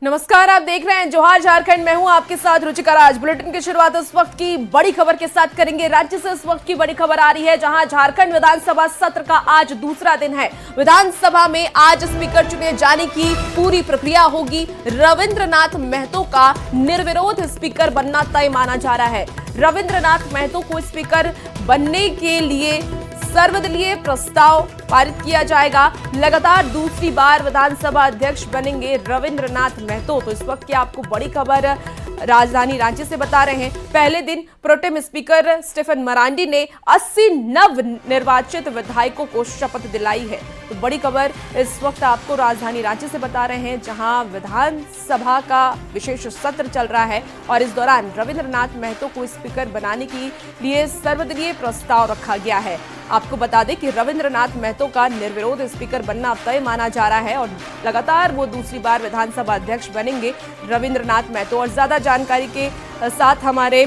नमस्कार, आप देख रहे हैं जोहार झारखंड। मैं हूं आपके साथ रुचिका राज। बुलेटिन की शुरुआत इस वक्त की बड़ी खबर के साथ करेंगे। राज्य से इस वक्त की बड़ी खबर आ रही है, जहां झारखंड विधानसभा सत्र का आज दूसरा दिन है। विधानसभा में आज स्पीकर चुने जाने की पूरी प्रक्रिया होगी। रविंद्रनाथ महतो का निर्विरोध स्पीकर बनना तय माना जा रहा है। रविंद्रनाथ महतो को स्पीकर बनने के लिए सर्वदलीय प्रस्ताव पारित किया जाएगा। लगातार दूसरी बार विधानसभा अध्यक्ष बनेंगे रविंद्रनाथ महतो। तो इस वक्त की आपको बड़ी खबर राजधानी रांची से बता रहे हैं। पहले दिन प्रोटेम स्पीकर स्टीफन मरांडी ने 80 नव निर्वाचित विधायकों को शपथ दिलाई है। तो बड़ी खबर इस वक्त आपको राजधानी रांची से बता रहे हैं, जहां विधानसभा का विशेष सत्र चल रहा है और इस दौरान रविंद्रनाथ महतो को स्पीकर बनाने के लिए सर्वदलीय प्रस्ताव रखा गया है। आपको बता दें कि रविंद्रनाथ महतो का निर्विरोध स्पीकर बनना तय माना जा रहा है और लगातार वो दूसरी बार विधानसभा अध्यक्ष बनेंगे रविंद्रनाथ महतो। और ज्यादा जानकारी के साथ हमारे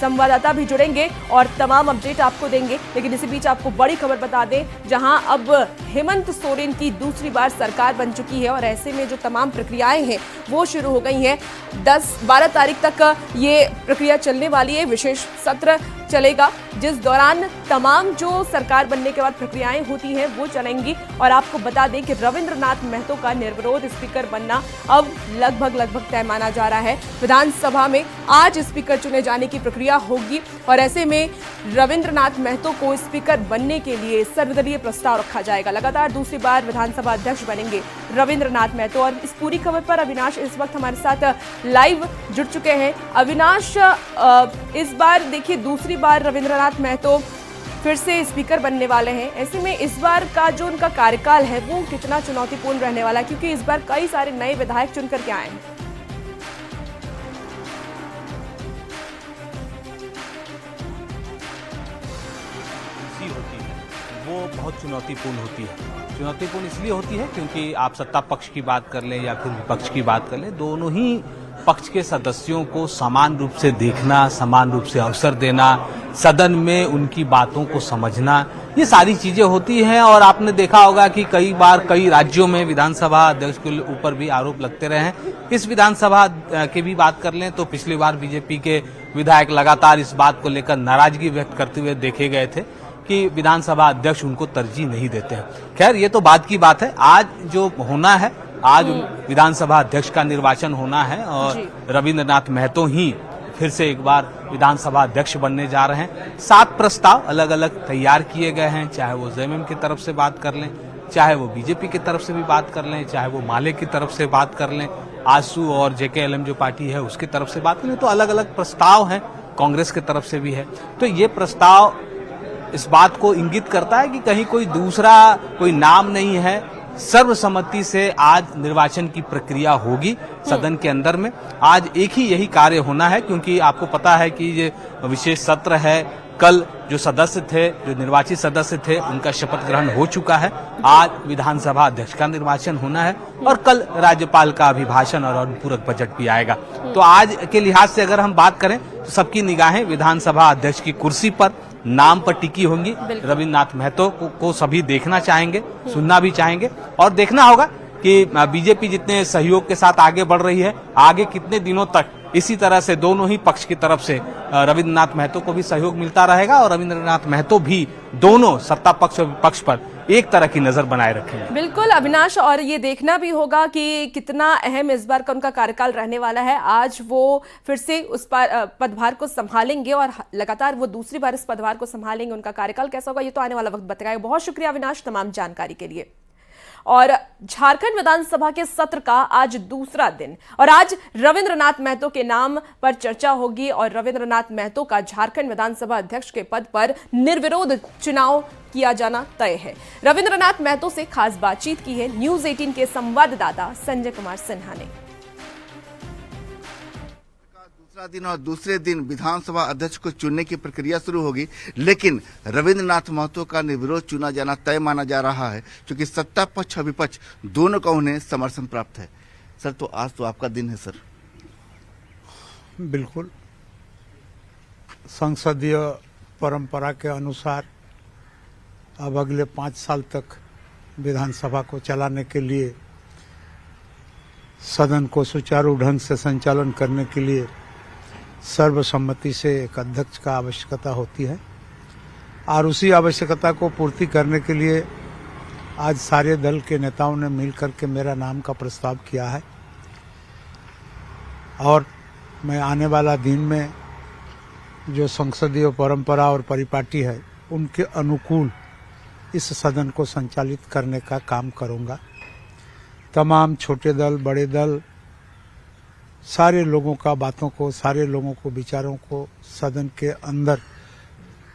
संवाददाता भी जुड़ेंगे और तमाम अपडेट आपको देंगे। लेकिन इसी बीच आपको बड़ी खबर बता दें, जहां अब हेमंत सोरेन की दूसरी बार सरकार बन चुकी है और ऐसे में जो तमाम प्रक्रियाएं हैं वो शुरू हो गई हैं। 10-12 तारीख तक ये प्रक्रिया चलने वाली है। विशेष सत्र चलेगा जिस दौरान तमाम जो सरकार बनने के बाद प्रक्रियाएं होती हैं वो चलेंगी। और आपको बता दें कि रविंद्रनाथ महतो का निर्विरोध स्पीकर बनना अब लगभग तय माना जा रहा है। विधानसभा में आज स्पीकर चुने जाने की प्रक्रिया होगी और ऐसे में रविंद्रनाथ महतो को स्पीकर बनने के लिए सर्वदलीय प्रस्ताव रखा जाएगा। लगातार दूसरी बार विधानसभा अध्यक्ष बनेंगे रविंद्रनाथ महतो। और इस पूरी खबर पर अविनाश इस वक्त हमारे साथ लाइव जुड़ चुके हैं। अविनाश, इस बार देखिए दूसरी बार रविंद्रनाथ महतो फिर से स्पीकर बनने वाले हैं। ऐसे में इस बार का जो उनका कार्यकाल है वो कितना चुनौतीपूर्ण रहने वाला है, क्योंकि इस बार कई सारे नए विधायक चुनकर के आए हैं। वो बहुत चुनौतीपूर्ण होती है। चुनौतीपूर्ण इसलिए होती है क्योंकि आप सत्ता पक्ष की बात कर लें या फिर विपक्ष की बात कर लें, दोनों ही पक्ष के सदस्यों को समान रूप से देखना, समान रूप से अवसर देना, सदन में उनकी बातों को समझना, ये सारी चीजें होती हैं। और आपने देखा होगा कि कई बार कई राज्यों में विधानसभा अध्यक्ष के ऊपर भी आरोप लगते रहे हैं। इस विधानसभा की भी बात कर लें तो पिछली बार बीजेपी के विधायक लगातार इस बात को लेकर नाराजगी व्यक्त करते हुए देखे गए थे कि विधानसभा अध्यक्ष उनको तरजीह नहीं देते हैं। खैर, ये तो बाद की बात है। आज जो होना है, आज विधानसभा अध्यक्ष का निर्वाचन होना है और रविंद्रनाथ महतो ही फिर से एक बार विधानसभा अध्यक्ष बनने जा रहे हैं। 7 प्रस्ताव अलग अलग तैयार किए गए हैं, चाहे वो जेएमएम की तरफ से बात कर लें, चाहे वो बीजेपी की तरफ से भी बात कर लें, चाहे वो माले की तरफ से बात कर लें, आजसू और जेकेएलएम जो पार्टी है उसकी तरफ से बात कर लें, तो अलग अलग प्रस्ताव हैं। कांग्रेस की तरफ से भी है। तो ये प्रस्ताव इस बात को इंगित करता है कि कहीं कोई दूसरा कोई नाम नहीं है। सर्वसम्मति से आज निर्वाचन की प्रक्रिया होगी सदन के अंदर में। आज एक ही यही कार्य होना है, क्योंकि आपको पता है कि ये विशेष सत्र है। कल जो सदस्य थे, जो निर्वाचित सदस्य थे, उनका शपथ ग्रहण हो चुका है। आज विधानसभा अध्यक्ष का निर्वाचन होना है और कल राज्यपाल का अभिभाषण और अनुपूरक बजट भी आएगा। तो आज के लिहाज से अगर हम बात करें तो सबकी निगाहें विधानसभा अध्यक्ष की कुर्सी पर, नाम पर टिकी होंगी। रविंद्रनाथ महतो को सभी देखना चाहेंगे, सुनना भी चाहेंगे और देखना होगा कि बीजेपी जितने सहयोग के साथ आगे बढ़ रही है, आगे कितने दिनों तक इसी तरह से दोनों ही पक्ष की तरफ से रविंद्रनाथ महतो को भी सहयोग मिलता रहेगा और रविंद्रनाथ महतो भी दोनों सत्ता पक्ष और विपक्ष पर एक तरह की नजर बनाए रखेंगे। बिल्कुल अविनाश, और ये देखना भी होगा कि कितना अहम इस बार का उनका कार्यकाल रहने वाला है। आज वो फिर से उस पदभार को संभालेंगे और लगातार वो दूसरी बार इस पदभार को संभालेंगे। उनका कार्यकाल कैसा होगा ये तो आने वाला वक्त बताएगा। बहुत शुक्रिया अविनाश तमाम जानकारी के लिए। और झारखंड विधानसभा के सत्र का आज दूसरा दिन और आज रविंद्रनाथ महतो के नाम पर चर्चा होगी और रविंद्रनाथ महतो का झारखंड विधानसभा अध्यक्ष के पद पर निर्विरोध चुनाव किया जाना तय है। रविंद्रनाथ महतो से खास बातचीत की है न्यूज़ 18 के संवाददाता संजय कुमार सिन्हा ने। दूसरा दिन और दूसरे दिन विधानसभा अध्यक्ष को चुनने की प्रक्रिया शुरू होगी, लेकिन रविंद्रनाथ महतो का निर्विरोध चुना जाना तय माना जा रहा है, क्योंकि सत्ता पक्ष और विपक्ष दोनों का उन्हें समर्थन प्राप्त है। सर, तो आज तो आपका दिन है सर। बिल्कुल, संसदीय परंपरा के अनुसार अब अगले 5 साल तक विधानसभा को चलाने के लिए सदन को सुचारू ढंग से संचालन करने के लिए सर्वसम्मति से एक अध्यक्ष का आवश्यकता होती है और उसी आवश्यकता को पूर्ति करने के लिए आज सारे दल के नेताओं ने मिलकर के मेरा नाम का प्रस्ताव किया है और मैं आने वाला दिन में जो संसदीय परंपरा और परिपाटी है उनके अनुकूल इस सदन को संचालित करने का काम करूंगा। तमाम छोटे दल बड़े दल सारे लोगों का बातों को, सारे लोगों को, विचारों को सदन के अंदर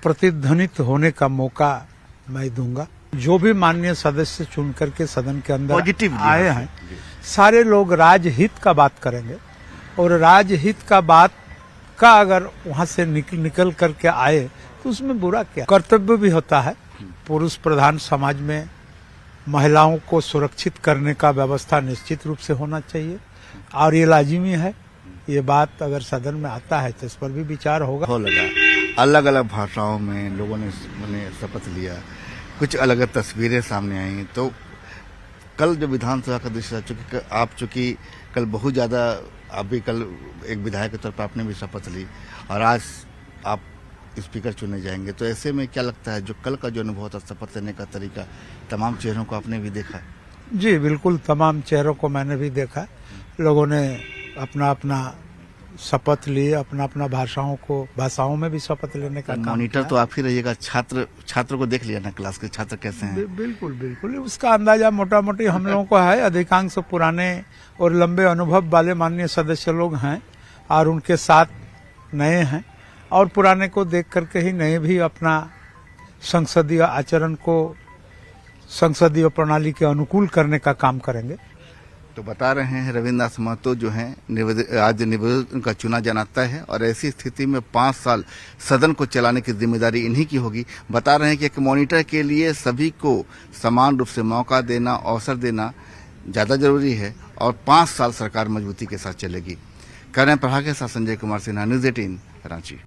प्रतिध्वनित होने का मौका मैं दूंगा। जो भी माननीय सदस्य चुन करके सदन के अंदर पॉजिटिव आए हैं सारे लोग राजहित का बात करेंगे और राजहित का बात का अगर वहां से निकल करके आए तो उसमें बुरा क्या। कर्तव्य भी होता है, पुरुष प्रधान समाज में महिलाओं को सुरक्षित करने का व्यवस्था निश्चित रूप से होना चाहिए और ये लाजिमी है। ये बात अगर सदन में आता है तो इस पर भी विचार होगा। हो लगा अलग अलग भाषाओं में लोगों ने शपथ लिया, कुछ अलग अलग तस्वीरें सामने आई। तो कल जो विधानसभा का दृश्य चूंकि कल बहुत ज्यादा अभी कल एक विधायक के तौर पर आपने भी शपथ ली और आज आप स्पीकर चुने जाएंगे, तो ऐसे में क्या लगता है जो कल का जो अनुभव था शपथ लेने का तरीका, तमाम चेहरों को आपने भी देखा? जी बिल्कुल, तमाम चेहरों को मैंने भी देखा। लोगों ने अपना अपना शपथ लिए, अपना अपना भाषाओं में भी शपथ लेने का काम। मॉनिटर तो आप ही रहिएगा, छात्र को देख लिया ना क्लास के छात्र कैसे हैं? बिल्कुल बिल्कुल, उसका अंदाजा मोटा मोटी हम लोगों को है। अधिकांश पुराने और लंबे अनुभव वाले माननीय सदस्य लोग हैं और उनके साथ नए हैं और पुराने को देख करके ही नए भी अपना संसदीय आचरण को संसदीय प्रणाली के अनुकूल करने का काम करेंगे। तो बता रहे हैं रविन्द्र नाथ महतो जो हैं आज निवेदन उनका चुना जाना तय है और ऐसी स्थिति में 5 साल सदन को चलाने की जिम्मेदारी इन्हीं की होगी। बता रहे हैं कि एक मॉनिटर के लिए सभी को समान रूप से मौका देना, अवसर देना ज्यादा जरूरी है और 5 साल सरकार मजबूती के साथ चलेगी। कर रहे हैं प्रभाग के साथ संजय कुमार सिन्हा, न्यूज़ 18 रांची।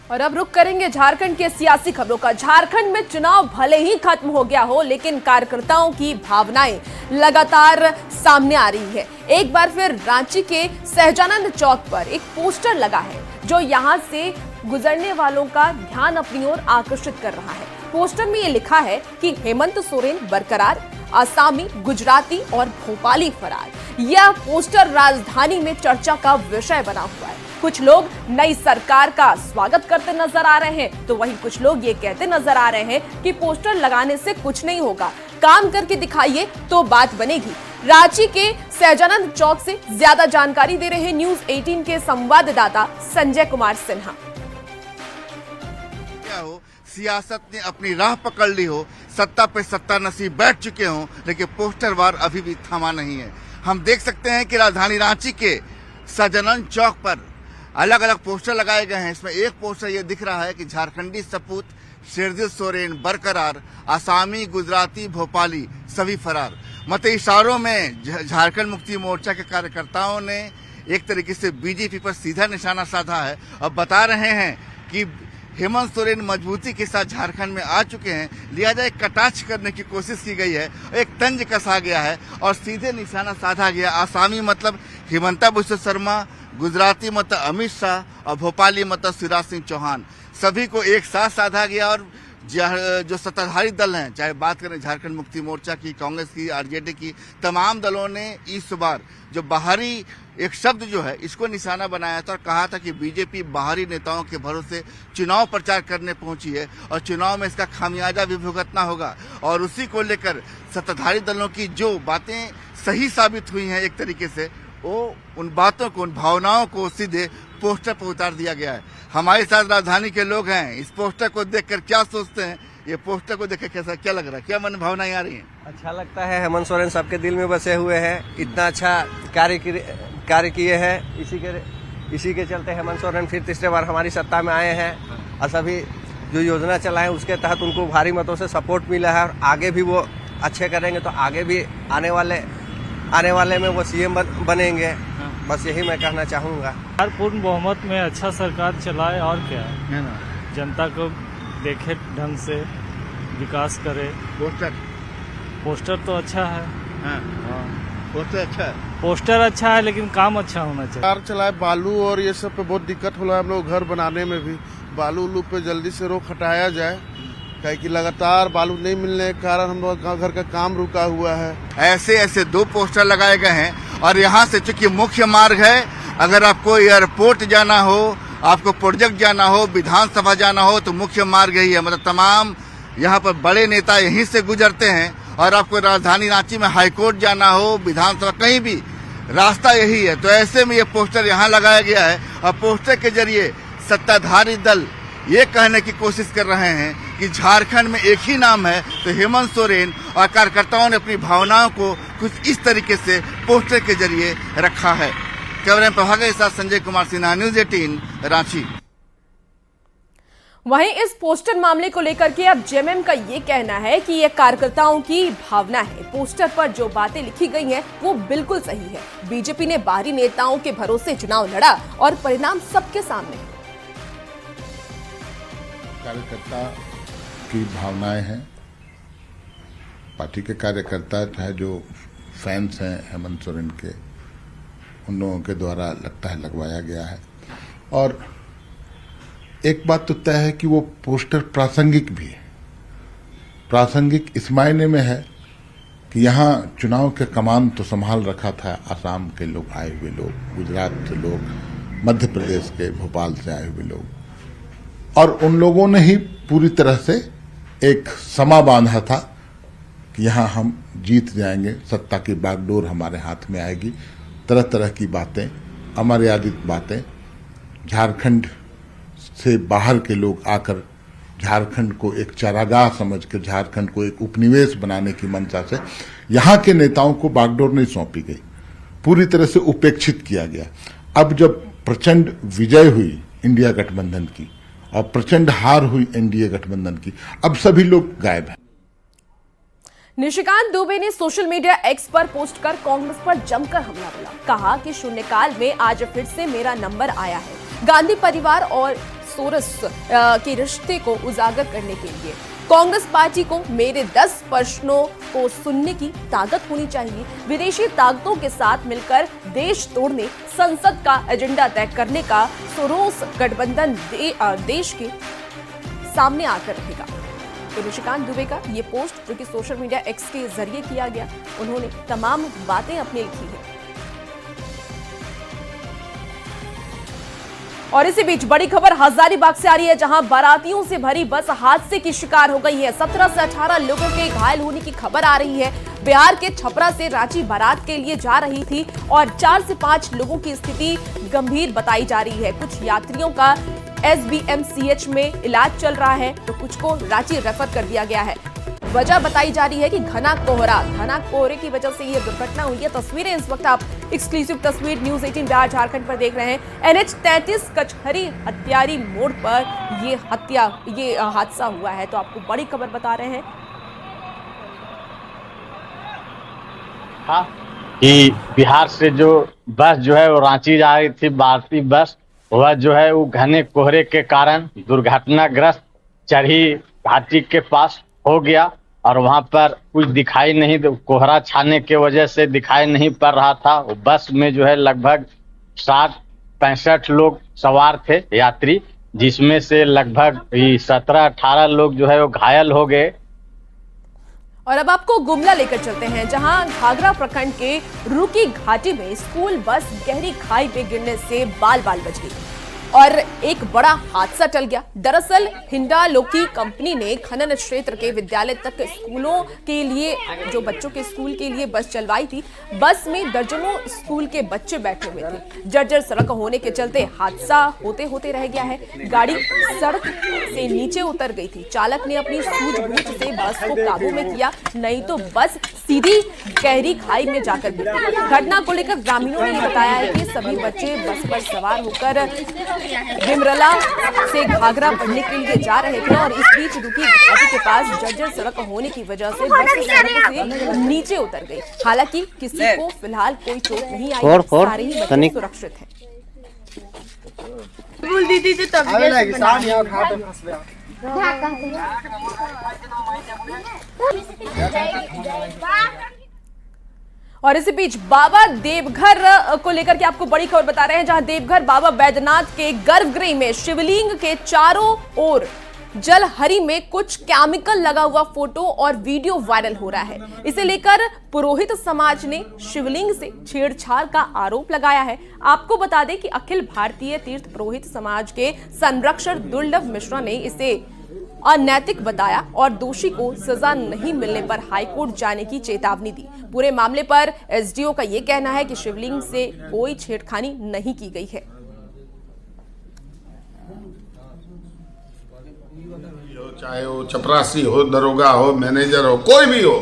और अब रुक करेंगे झारखंड के सियासी खबरों का। झारखंड में चुनाव भले ही खत्म हो गया हो, लेकिन कार्यकर्ताओं की भावनाएं लगातार सामने आ रही है। एक बार फिर रांची के सहजानंद चौक पर एक पोस्टर लगा है जो यहां से गुजरने वालों का ध्यान अपनी ओर आकर्षित कर रहा है। पोस्टर में ये लिखा है कि हेमंत सोरेन बरकरार, आसामी, गुजराती और भोपाली फरार। यह पोस्टर राजधानी में चर्चा का विषय बना हुआ है। कुछ लोग नई सरकार का स्वागत करते नजर आ रहे हैं, तो वहीं कुछ लोग ये कहते नजर आ रहे हैं कि पोस्टर लगाने से कुछ नहीं होगा, काम करके दिखाइए तो बात बनेगी। रांची के सहजानंद चौक से ज्यादा जानकारी दे रहे हैं न्यूज़ 18 के संवाददाता संजय कुमार सिन्हा। क्या हो, सियासत ने अपनी राह पकड़ ली हो, सत्ता पे सत्ता नसीब बैठ चुके हों, लेकिन पोस्टर वार अभी भी थमा नहीं है। हम देख सकते हैं कि राजधानी रांची के सहजानंद चौक पर अलग अलग पोस्टर लगाए गए हैं। इसमें एक पोस्टर ये दिख रहा है कि झारखंडी सपूत शेरदिल सोरेन बरकरार, आसामी, गुजराती, भोपाली सभी फरार। मत इशारों में झारखंड मुक्ति मोर्चा के कार्यकर्ताओं ने एक तरीके से बीजेपी पर सीधा निशाना साधा है और बता रहे हैं कि हेमंत सोरेन मजबूती के साथ झारखंड में आ चुके हैं, लिहाजा एक कटाक्ष करने की कोशिश की गई है, एक तंज कसा गया है और सीधे निशाना साधा गया। आसामी मतलब हिमंता बिस्वा शर्मा, गुजराती मतलब अमित शाह और भोपाली मतलब शिवराज सिंह चौहान, सभी को एक साथ साधा गया। और जो सत्ताधारी दल हैं, चाहे बात करें झारखंड मुक्ति मोर्चा की, कांग्रेस की, आरजेडी की, तमाम दलों ने इस बार जो बाहरी एक शब्द जो है इसको निशाना बनाया था और कहा था कि बीजेपी बाहरी नेताओं के भरोसे चुनाव प्रचार करने पहुंची है और चुनाव में इसका खामियाजा भी भुगतना होगा। और उसी को लेकर सत्ताधारी दलों की जो बातें सही साबित हुई हैं एक तरीके से, वो उन बातों को, उन भावनाओं को सीधे पोस्टर पर उतार दिया गया है। हमारे साथ राजधानी के लोग हैं, इस पोस्टर को देखकर क्या सोचते हैं, ये पोस्टर को देखकर कैसा क्या लग रहा है, क्या मन भावनाएं आ रही हैं? अच्छा लगता है, हेमंत सोरेन सबके दिल में बसे हुए हैं, इतना अच्छा कार्य किए हैं, इसी के चलते हेमंत सोरेन फिर तीसरे बार हमारी सत्ता में आए हैं और सभी जो योजना चलाए उसके तहत उनको भारी मतों से सपोर्ट मिला है और आगे भी वो अच्छे करेंगे तो आगे भी आने वाले में वो सीएम बनेंगे। बस यही मैं कहना चाहूँगा। पूर्ण बहुमत में अच्छा सरकार चलाए और क्या है ना, जनता को देखे ढंग से विकास करे। पोस्टर तो अच्छा है। हाँ। पोस्टर अच्छा है। पोस्टर अच्छा है लेकिन काम अच्छा होना चाहिए। कार चलाए बालू और ये सब पे बहुत दिक्कत हो रहा है हम लोग घर बनाने में भी। बालू उलू पे जल्दी से रोक हटाया जाए, क्या कि लगातार बालू नहीं मिलने के कारण हम लोग घर का काम रुका हुआ है। ऐसे ऐसे 2 पोस्टर लगाए गए हैं और यहाँ से चूंकि मुख्य मार्ग है, अगर आपको एयरपोर्ट जाना हो, आपको प्रोजेक्ट जाना हो, विधानसभा जाना हो तो मुख्य मार्ग यही है। मतलब तमाम यहाँ पर बड़े नेता यहीं से गुजरते हैं और आपको राजधानी रांची में हाईकोर्ट जाना हो, विधानसभा, कहीं भी रास्ता यही है। तो ऐसे में ये पोस्टर यहाँ लगाया गया है और पोस्टर के जरिए सत्ताधारी दल ये कहने की कोशिश कर रहे हैं कि झारखंड में एक ही नाम है, तो हेमंत सोरेन, और कार्यकर्ताओं ने अपनी भावनाओं को कुछ इस तरीके से पोस्टर के जरिए रखा है। कैमरे में प्रभाकर के साथ संजय कुमार सिन्हा, न्यूज 18 रांची। वहीं इस पोस्टर मामले को लेकर के अब जेएमएम का ये कहना है कि ये कार्यकर्ताओं की भावना है। पोस्टर पर जो बातें लिखी गई हैं वो बिल्कुल सही है। बीजेपी ने बाहरी नेताओं के भरोसे चुनाव लड़ा और परिणाम सबके सामने है। कार्यकर्ता की भावनाएं हैं, पार्टी के कार्यकर्ता चाहे जो फैंस हैं हेमंत सोरेन के, उन लोगों के द्वारा लगता है लगवाया गया है। और एक बात तो तय है कि वो पोस्टर प्रासंगिक भी है। प्रासंगिक इस मायने में है कि यहाँ चुनाव के कमान तो संभाल रखा था आसाम के लोग आए हुए लोग, गुजरात के लोग, मध्य प्रदेश के भोपाल से आए हुए लोग, और उन लोगों ने ही पूरी तरह से एक समा बांधा था कि यहाँ हम जीत जाएंगे, सत्ता की बागडोर हमारे हाथ में आएगी। तरह तरह की बातें, अमर्यादित बातें, झारखंड से बाहर के लोग आकर झारखंड को एक चारागाह समझ कर झारखंड को एक उपनिवेश बनाने की मंशा से यहाँ के नेताओं को बागडोर नहीं सौंपी गई, पूरी तरह से उपेक्षित किया गया। अब जब प्रचंड विजय हुई इंडिया गठबंधन की और प्रचंड हार हुई एनडीए गठबंधन की, अब सभी लोग गायब हैं। निशिकांत दुबे ने सोशल मीडिया एक्स पर पोस्ट कर कांग्रेस पर जमकर हमला बोला। कहा कि शून्यकाल में आज फिर से मेरा नंबर आया है गांधी परिवार और सोरस के रिश्ते को उजागर करने के लिए। कांग्रेस पार्टी को मेरे 10 प्रश्नों को सुनने की ताकत होनी चाहिए। विदेशी ताकतों के साथ मिलकर देश तोड़ने, संसद का एजेंडा तय करने का सोरोस गठबंधन देश के सामने आकर रहेगा। तो निशिकांत दुबे का ये पोस्ट जो कि सोशल मीडिया एक्स के जरिए किया गया, उन्होंने तमाम बातें अपने लिखी है। और इसी बीच बड़ी खबर हजारीबाग से आ रही है, जहां बारातियों से भरी बस हादसे की शिकार हो गई है। 17 से 18 लोगों के घायल होने की खबर आ रही है। बिहार के छपरा से रांची बारात के लिए जा रही थी और 4 से 5 लोगों की स्थिति गंभीर बताई जा रही है। कुछ यात्रियों का SBMCH में इलाज चल रहा है तो कुछ को रांची रेफर कर दिया गया है। वजह बताई जा रही है कि घना कोहरे की वजह से यह दुर्घटना हुई है। तस्वीरें इस वक्त आप एक्सक्लूसिव तस्वीर न्यूज 18 बिहार झारखंड पर देख रहे हैं। NH 33 कचहरी हत्यारी मोड़ पर ये हादसा हुआ है। तो आपको बड़ी खबर बता रहे हैं कि बिहार से जो बस जो है वो रांची जा रही थी, भारतीय बस, वह जो है वो घने कोहरे के कारण दुर्घटनाग्रस्त चरही घाटी के पास हो गया और वहां पर कुछ दिखाई नहीं, कोहरा छाने के वजह से दिखाई नहीं पड़ रहा था। वो बस में जो है लगभग 60-65 लोग सवार थे यात्री, जिसमें से लगभग 17-18 लोग जो है वो घायल हो गए। और अब आपको गुमला लेकर चलते हैं, जहां घाघरा प्रखंड के रुकी घाटी में स्कूल बस गहरी खाई में गिरने से बाल बच गई और एक बड़ा हादसा टल गया। दरअसल हिंडालोकी कंपनी ने खनन क्षेत्र के विद्यालय तक स्कूलों के लिए, जो बच्चों के स्कूल के लिए बस चलवाई थी। बस में दर्जनों स्कूल के बच्चे बैठे हुए थे। जर्जर सड़क होने के चलते हादसा होते रह गया है। गाड़ी सड़क से नीचे उतर गई थी। चालक ने अपनी सूझबूझ से बस को काबू में किया, नहीं तो बस सीधी गहरी खाई में जाकर गिरी। घटना को लेकर ग्रामीणों ने बताया है कि सभी बच्चे बस पर सवार होकर डिमरला से घाघरा पढ़ने के लिए जा रहे थे और इस बीच रुकी घाटी के पास जर्जर सड़क होने की वजह से बस सड़क से नीचे उतर गई। हालांकि किसी को फिलहाल कोई चोट नहीं आई, सारे ही बच्चे सुरक्षित हैं। और इसी बीच बाबा देवघर को लेकर के आपको बड़ी खबर बता रहे हैं, जहां देवघर बाबा बैद्यनाथ के गर्भगृह में शिवलिंग के चारों ओर जलहरी में कुछ केमिकल लगा हुआ फोटो और वीडियो वायरल हो रहा है। इसे लेकर पुरोहित समाज ने शिवलिंग से छेड़छाड़ का आरोप लगाया है। आपको बता दें कि अखिल भारतीय तीर्थ पुरोहित समाज के संरक्षक दुर्लभ मिश्रा ने इसे अनैतिक बताया और दोषी को सजा नहीं मिलने पर हाईकोर्ट जाने की चेतावनी दी। पूरे मामले पर एसडीओ का यह कहना है कि शिवलिंग से कोई छेड़खानी नहीं की गई है। चाहे वो चपरासी हो, दरोगा हो, मैनेजर हो, कोई भी हो,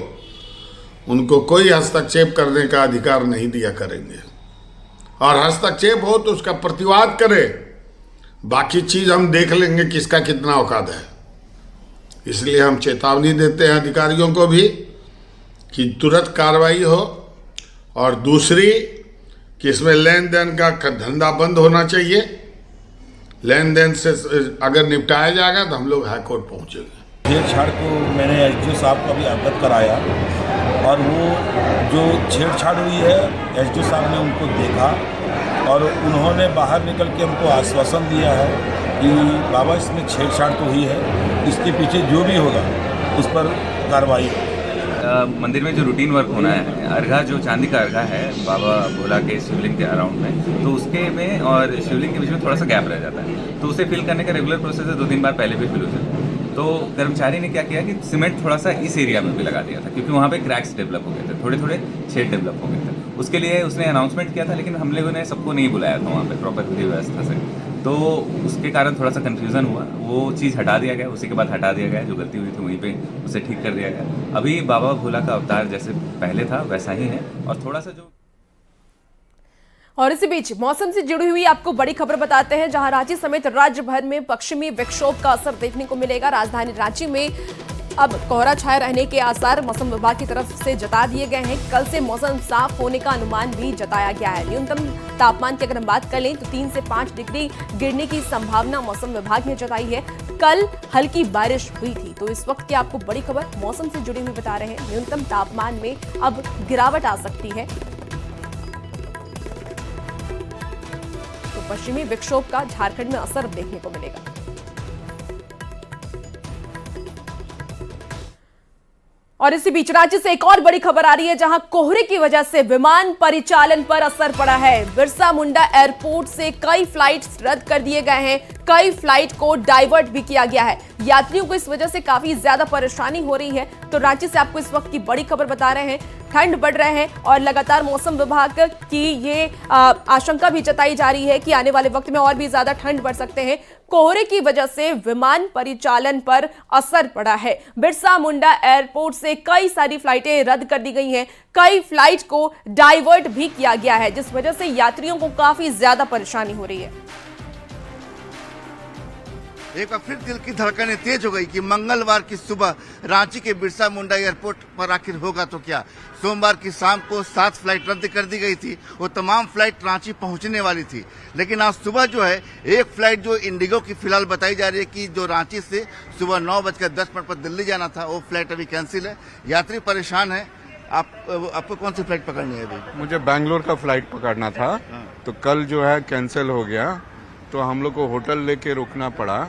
उनको कोई हस्तक्षेप करने का अधिकार नहीं दिया करेंगे। और हस्तक्षेप हो तो उसका प्रतिवाद करे, बाकी चीज हम देख लेंगे किसका कितना औकात है। इसलिए हम चेतावनी देते हैं अधिकारियों को भी कि तुरंत कार्रवाई हो, और दूसरी कि इसमें लेन देन का धंधा बंद होना चाहिए। लेन देन से अगर निपटाया जाएगा तो हम लोग हाईकोर्ट पहुंचेंगे। छेड़छाड़ को मैंने एसडीओ साहब को भी अवगत कराया, और वो जो छेड़छाड़ हुई है एसडीओ साहब ने उनको देखा और उन्होंने बाहर निकल के हमको आश्वासन दिया है कि बाबा इसमें छेड़छाड़ तो हुई है, इसके पीछे जो भी होगा उस पर कार्रवाई होगी। मंदिर में जो रूटीन वर्क होना है, अर्घा जो चांदी का अर्घा है बाबा भोला के शिवलिंग के अराउंड में, तो उसके में और शिवलिंग के बीच में थोड़ा सा गैप रह जाता है, तो उसे फिल करने का रेगुलर प्रोसेस है। 2-3 बार पहले भी फिल हो जाता है। तो कर्मचारी ने क्या किया कि सीमेंट थोड़ा सा इस एरिया में भी लगा दिया था, क्योंकि वहाँ पे क्रैक्स डेवलप हो गए थे, थोड़े थोड़े छेद डेवलप हो गए थे। उसके लिए उसने अनाउंसमेंट किया था, लेकिन हम लोगों ने सबको नहीं बुलाया था वहाँ पे प्रॉपर विधि व्यवस्था से, तो उसके कारण थोड़ा सा कन्फ्यूज़न हुआ। वो चीज़ हटा दिया गया, उसी के बाद हटा दिया गया, जो गलती हुई थी वहीं पे उसे ठीक कर दिया गया। अभी बाबा भोला का अवतार जैसे पहले था वैसा ही है, और थोड़ा सा जो। और इसी बीच मौसम से जुड़ी हुई आपको बड़ी खबर बताते हैं, जहां रांची समेत राज्य भर में पश्चिमी विक्षोभ का असर देखने को मिलेगा। राजधानी रांची में अब कोहरा छाए रहने के आसार मौसम विभाग की तरफ से जता दिए गए हैं। कल से मौसम साफ होने का अनुमान भी जताया गया है। न्यूनतम तापमान की अगर हम बात कर लें तो 3 से 5 डिग्री गिरने की संभावना मौसम विभाग ने जताई है। कल हल्की बारिश हुई थी, तो इस वक्त की आपको बड़ी खबर मौसम से जुड़ी हुई बता रहे हैं। न्यूनतम तापमान में अब गिरावट आ सकती है, तो पश्चिमी विक्षोभ का झारखंड में असर देखने को मिलेगा। और इसी बीच राज्य से एक और बड़ी खबर आ रही है, जहां कोहरे की वजह से विमान परिचालन पर असर पड़ा है। बिरसा मुंडा एयरपोर्ट से कई फ्लाइट्स रद्द कर दिए गए हैं, कई फ्लाइट को डाइवर्ट भी किया गया है। यात्रियों को इस वजह से काफी ज्यादा परेशानी हो रही है। तो रांची से आपको इस वक्त की बड़ी खबर बता रहे हैं, ठंड बढ़ रहे हैं और लगातार मौसम विभाग की ये आशंका भी जताई जा रही है कि आने वाले वक्त में और भी ज्यादा ठंड बढ़ सकते हैं। कोहरे की वजह से विमान परिचालन पर असर पड़ा है। बिरसा मुंडा एयरपोर्ट से कई सारी फ्लाइटें रद्द कर दी गई हैं, कई फ्लाइट को डाइवर्ट भी किया गया है, जिस वजह से यात्रियों को काफी ज्यादा परेशानी हो रही है। एक बार फिर दिल की धड़कनें तेज हो गई कि मंगलवार की सुबह रांची के बिरसा मुंडा एयरपोर्ट पर आखिर होगा तो क्या। सोमवार की शाम को 7 फ्लाइट रद्द कर दी गई थी, वो तमाम फ्लाइट रांची पहुंचने वाली थी। लेकिन आज सुबह जो है एक फ्लाइट जो इंडिगो की फिलहाल बताई जा रही है कि जो रांची से सुबह 9:10 पर दिल्ली जाना था, वो फ्लाइट अभी कैंसिल है। यात्री परेशान है। आपको कौन सी फ्लाइट पकड़नी है अभी? मुझे बैंगलोर का फ्लाइट पकड़ना था, तो कल जो है कैंसिल हो गया, तो हम लोग को होटल लेके रुकना पड़ा।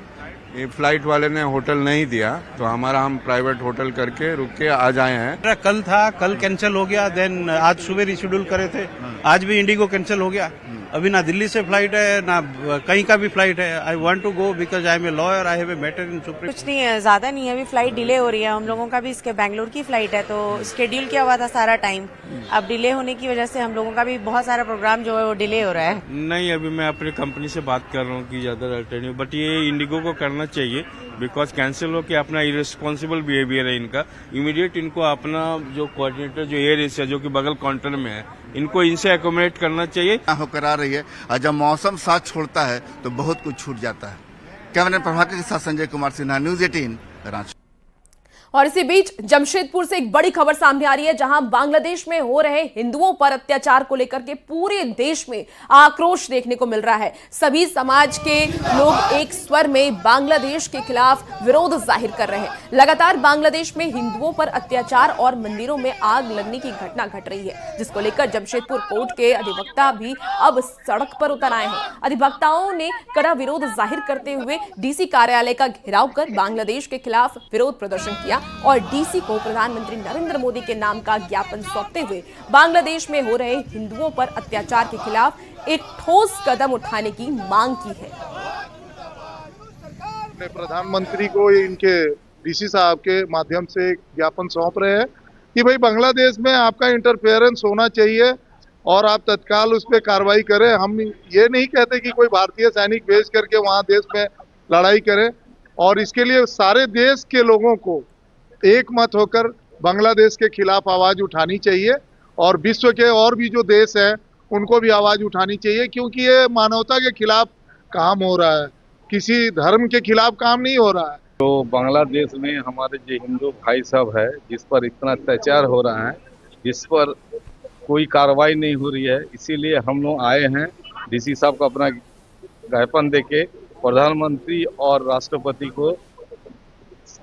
ये फ्लाइट वाले ने होटल नहीं दिया, तो हम प्राइवेट होटल करके रुक के आज आए हैं। कल था, कल कैंसिल हो गया, देन आज सुबह रिशेड्यूल करे थे, आज भी इंडिगो कैंसिल हो गया। अभी ना दिल्ली से फ्लाइट है ना कहीं का भी फ्लाइट है। I want to go because I am a lawyer, I have a matter in supreme. कुछ नहीं है, ज्यादा नहीं है, अभी फ्लाइट डिले हो रही है। हम लोगों का भी इसके बैंगलोर की फ्लाइट है, तो शेड्यूल किया हुआ था सारा टाइम, अब डिले होने की वजह से हम लोगों का भी बहुत सारा प्रोग्राम जो है वो डिले हो रहा है। नहीं, अभी मैं अपनी कंपनी से बात कर रहा हूँ कि ज्यादा अल्टरनेटिव, बट ये इंडिगो को करना चाहिए बिकॉज कैंसिल हो के अपना इरेस्पॉन्सिबल बिहेवियर है इनका। इमीडिएट इनको अपना जो कोऑर्डिनेटर जो एयर एशिया जो कि बगल काउंटर में है, इनको इनसे एकोमोडेट करना चाहिए। होकर आ रही है, और जब मौसम साथ छोड़ता है तो बहुत कुछ छूट जाता है। कैमरा प्रभाकर के साथ संजय कुमार सिन्हा, न्यूज 18 रांची। और इसी बीच जमशेदपुर से एक बड़ी खबर सामने आ रही है, जहां बांग्लादेश में हो रहे हिंदुओं पर अत्याचार को लेकर के पूरे देश में आक्रोश देखने को मिल रहा है। सभी समाज के लोग एक स्वर में बांग्लादेश के खिलाफ विरोध जाहिर कर रहे हैं। लगातार बांग्लादेश में हिंदुओं पर अत्याचार और मंदिरों में आग लगने की घटना घट रही है, जिसको लेकर जमशेदपुर कोर्ट के अधिवक्ता भी अब सड़क पर उतर आए हैं। अधिवक्ताओं ने कड़ा विरोध जाहिर करते हुए डीसी कार्यालय का घेराव कर बांग्लादेश के खिलाफ विरोध प्रदर्शन किया और डीसी को प्रधानमंत्री नरेंद्र मोदी के नाम का ज्ञापन सौंपते हुए बांग्लादेश में हो रहे हिंदुओं पर अत्याचार के खिलाफ एक ठोस कदम उठाने की मांग की है। प्रधानमंत्री को इनके डीसी साहब के माध्यम से ज्ञापन सौंप रहे हैं कि भाई बांग्लादेश में आपका इंटरफेरेंस होना चाहिए और आप तत्काल उस पर कार्रवाई करें। हम ये नहीं कहते कि कोई भारतीय सैनिक भेज करके वहां देश में लड़ाई करे, और इसके लिए सारे देश के लोगों को एक मत होकर बांग्लादेश के खिलाफ आवाज उठानी चाहिए और विश्व के और भी जो देश हैं उनको भी आवाज उठानी चाहिए, क्योंकि ये मानवता के खिलाफ काम हो रहा है, किसी धर्म के खिलाफ काम नहीं हो रहा है। तो बांग्लादेश में हमारे जो हिंदू भाई सब है जिस पर इतना अत्याचार हो रहा है, जिस पर कोई कार्रवाई नहीं हो रही है, इसीलिए हम लोग आए हैं डीसी साहब को अपना ज्ञापन देके प्रधानमंत्री और राष्ट्रपति को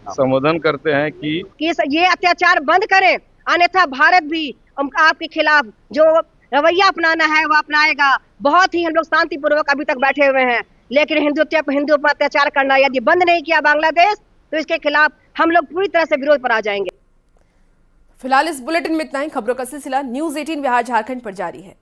संबोधन करते हैं कि ये अत्याचार बंद करें, अन्यथा भारत भी आपके खिलाफ जो रवैया अपनाना है वो अपनाएगा। बहुत ही हम लोग शांतिपूर्वक अभी तक बैठे हुए हैं, लेकिन हिंदुओं पर अत्याचार करना यदि बंद नहीं किया बांग्लादेश तो इसके खिलाफ हम लोग पूरी तरह से विरोध पर आ जाएंगे। फिलहाल इस बुलेटिन में इतना ही। खबरों का सिलसिला न्यूज़ 18 बिहार झारखंड पर जारी है।